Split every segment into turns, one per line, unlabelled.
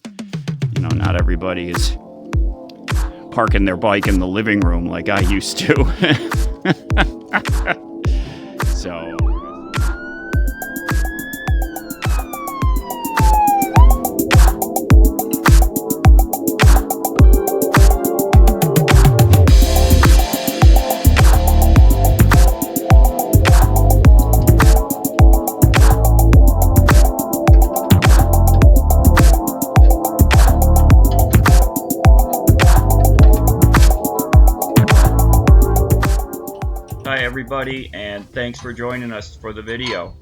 But, you know, not everybody is parking their bike in the living room like I used to. So... Hi everybody, and thanks for joining us for the video.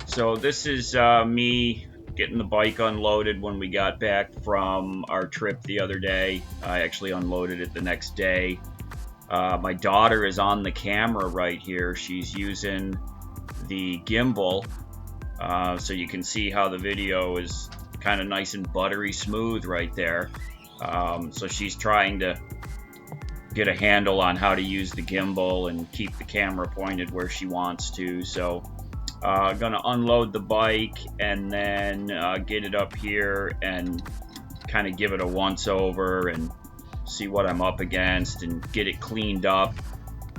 So this is me getting the bike unloaded when we got back from our trip the other day. I actually unloaded it the next day. My daughter is on the camera right here. She's using the gimbal, so you can see how the video is kind of nice and buttery smooth right there. So she's trying to get a handle on how to use the gimbal and keep the camera pointed where she wants to. So gonna unload the bike and then get it up here and kind of give it a once over and see what I'm up against and get it cleaned up.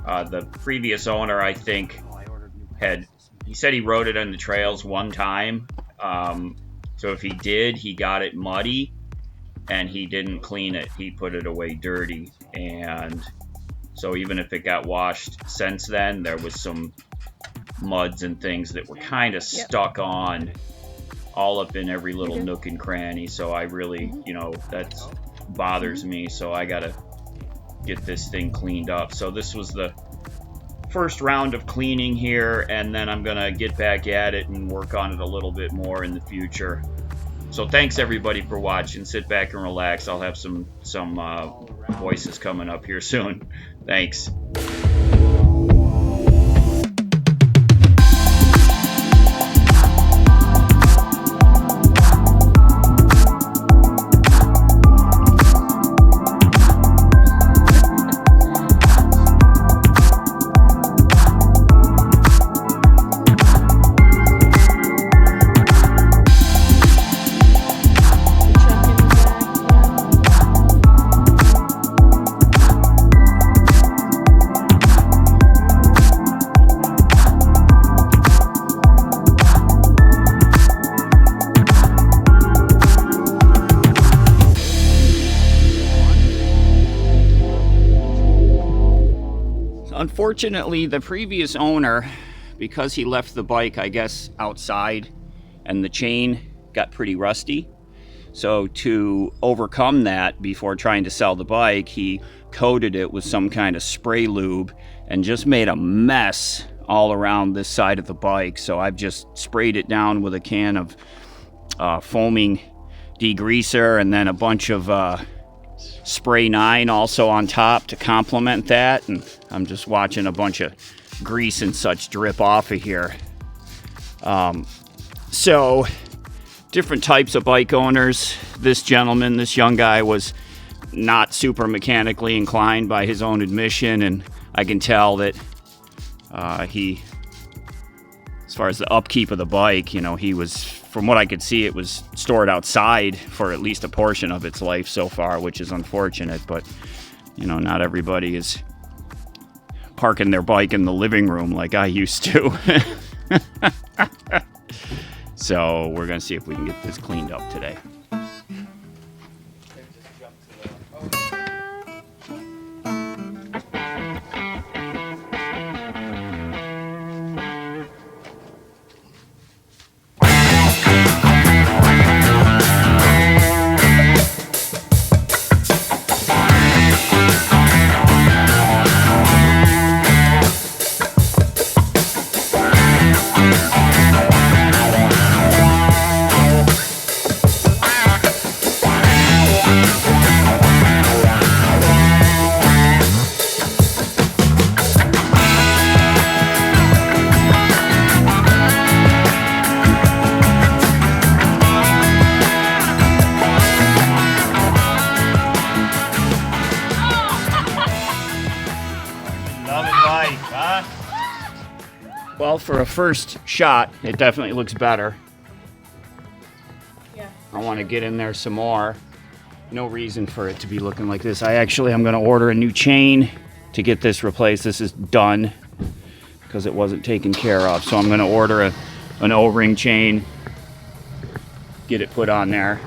The previous owner, I think, he said he rode it on the trails one time. So if he did, he got it muddy and he didn't clean it. He put it away dirty. And so even if it got washed since then, there was some muds and things that were kind of stuck on all up in every little nook and cranny. So I really, you know, that bothers me. So I gotta get this thing cleaned up. So this was the first round of cleaning here, and then I'm gonna get back at it and work on it a little bit more in the future. So thanks everybody for watching. Sit back and relax. I'll have some voices coming up here soon. Thanks. Unfortunately, the previous owner, because he left the bike, I guess, outside and the chain got pretty rusty. So to overcome that before trying to sell the bike, he coated it with some kind of spray lube and just made a mess all around this side of the bike. So I've just sprayed it down with a can of foaming degreaser and then a bunch of Spray 9 also on top to complement that, and I'm just watching a bunch of grease and such drip off of here. So different types of bike owners. This gentleman, this young guy, was not super mechanically inclined by his own admission, and I can tell that he, as far as the upkeep of the bike, you know, he was, from what I could see, it was stored outside for at least a portion of its life so far, which is unfortunate. But, you know, not everybody is parking their bike in the living room like I used to. So we're going to see if we can get this cleaned up today. Well, for a first shot, it definitely looks better.
Yeah. I want to get in there some more. No reason for it to be looking like this. I'm going to order a new chain to get this replaced. This is done because it wasn't taken care of. So I'm going to order an O-ring chain, get it put on there.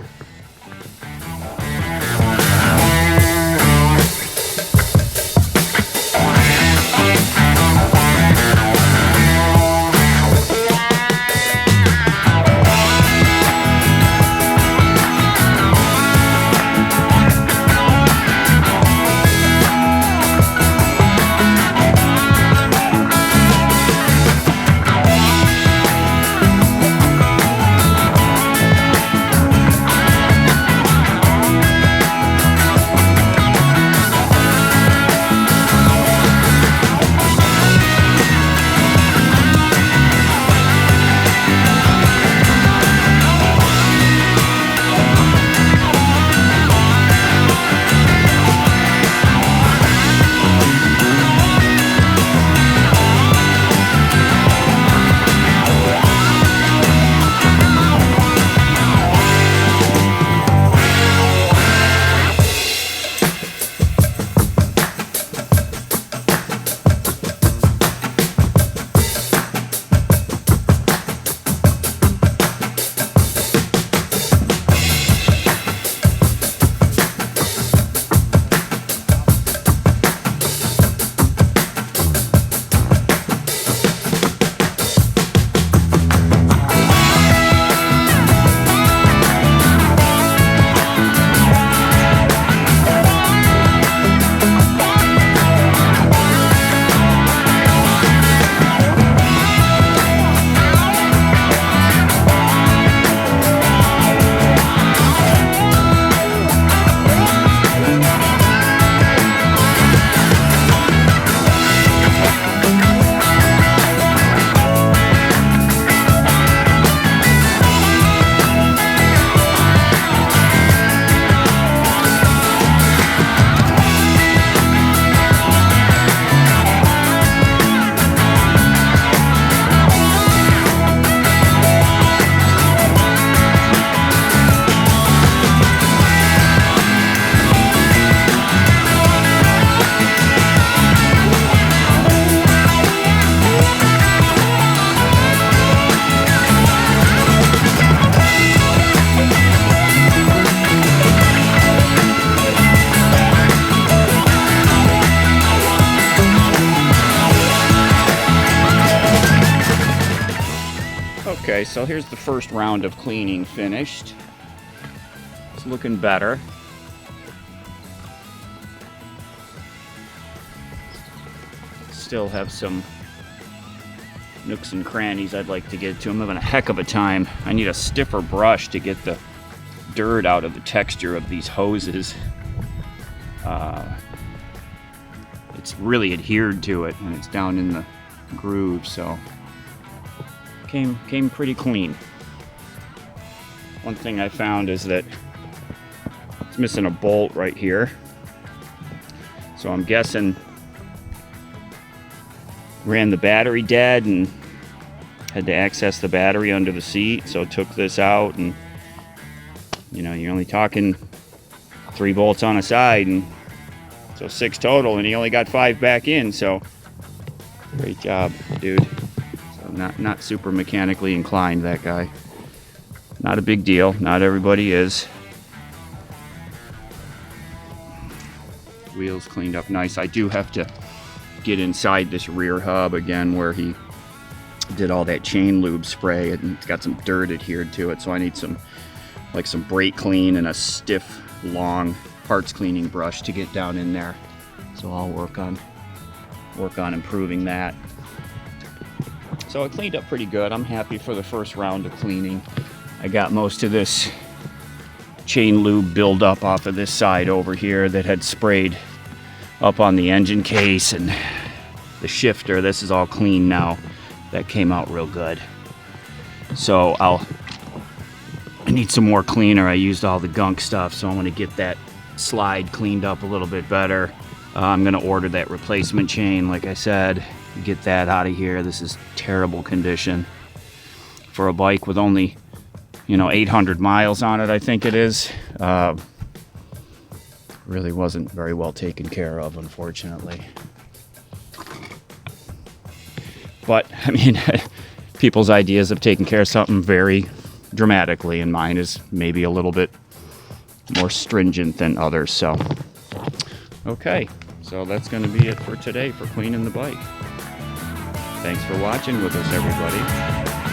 Okay, so here's the first round of cleaning finished. It's looking better. Still have some nooks and crannies I'd like to get to. I'm having a heck of a time. I need a stiffer brush to get the dirt out of the texture of these hoses. It's really adhered to it and it's down in the groove, so came pretty clean. One thing I found is that it's missing a bolt right here, so I'm guessing ran the battery dead and had to access the battery under the seat, so took this out, and you know, you're only talking 3 bolts on a side, and so 6 total, and he only got 5 back in, so great job, dude. So not super mechanically inclined, that guy. Not a big deal, not everybody is. Wheels cleaned up nice. I do have to get inside this rear hub again where he did all that chain lube spray, and it's got some dirt adhered to it, so I need some brake clean and a stiff long parts cleaning brush to get down in there. So I'll work on improving that. So it cleaned up pretty good. I'm happy for the first round of cleaning. I got most of this chain lube buildup off of this side over here that had sprayed up on the engine case and the shifter. This is all clean now. That came out real good. So I need some more cleaner. I used all the gunk stuff, so I want to get that slide cleaned up a little bit better. I'm going to order that replacement chain, like I said, get that out of here. This is terrible condition for a bike with only 800 miles on it, I think it is. Really wasn't very well taken care of, unfortunately. But, I mean, people's ideas of taking care of something vary dramatically, and mine is maybe a little bit more stringent than others. So, okay, so that's going to be it for today for cleaning the bike. Thanks for watching with us, everybody.